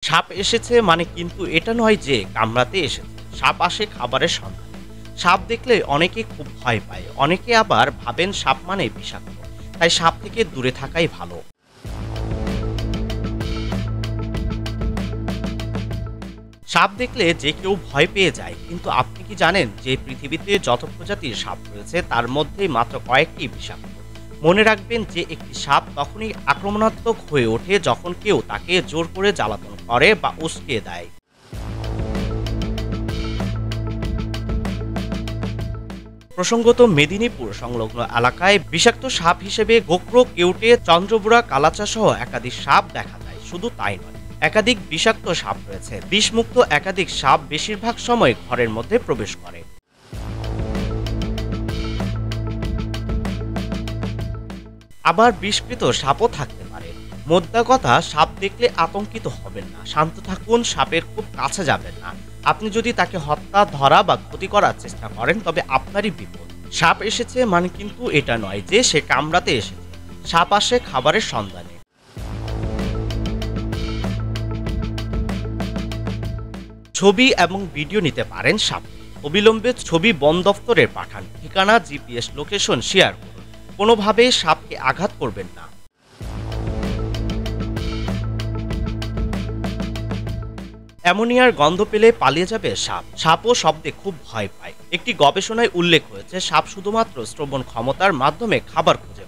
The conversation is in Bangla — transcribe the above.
সাপ এসেছে মানে কিন্তু এটা নয় যে কামড়াতে এসেছে। সাপ আসে খাবারের সন্ধানে। সাপ দেখলে অনেকে খুব ভয় পায়, অনেকে আবার ভাবেন সাপ মানে বিষাক্ত। তাই সাপ থেকে দূরে থাকাই ভালো। সাপ দেখলে যে কেউ ভয় পেয়ে যায়, কিন্তু আপনি কি জানেন যে পৃথিবীতে যত প্রজাতির সাপ রয়েছে তার মধ্যে মাত্র কয়েকটি বিষাক্ত। মনে রাখবেন যে একটি সাপ তখনই আক্রমণাত্মক হয়ে ওঠে যখন কেউ তাকে জোর করে জ্বালাতন করে বা উস্কে দেয়। প্রসঙ্গত, মেদিনীপুর সংলগ্ন এলাকায় বিষাক্ত সাপ হিসেবে গোক্র, কেউটে, চন্দ্রবুড়া, কালাচা সহ একাধিক সাপ দেখা যায়। শুধু তাই নয়, একাধিক বিষাক্ত সাপ রয়েছে। বিষমুক্ত একাধিক সাপ বেশিরভাগ সময় ঘরের মধ্যে প্রবেশ করে। আবার বিষকৃত সাপও থাকতে পারে। মোদ্দা কথা, সাপ দেখলে আতঙ্কিত হবেন না, শান্ত থাকুন, সাপের খুব কাছে যাবেন না। আপনি যদি তাকে হত্যা, ধরা বা ক্ষতি করার চেষ্টা করেন তবে আপনারই বিপদ। সাপ এসেছে মানে কিন্তু এটা নয় যে সে কামড়াতে এসেছে। সাপ আসে খাবারের সন্ধানে। ছবি এবং ভিডিও নিতে পারেন সাপ। অবিলম্বে ছবি বন দফতরে পাঠান। ঠিকানা, জিপিএস লোকেশন শেয়ার করুন। কোনোভাবেই সাপকে আঘাত করবেন না। অ্যামোনিয়ার গন্ধ পেলে পালিয়ে যাবে সাপ। সাপও শব্দে খুব ভয় পায়। একটি গবেষণায় উল্লেখ হয়েছে সাপ শুধুমাত্র শ্রবণ ক্ষমতার মাধ্যমে খাবার খুঁজে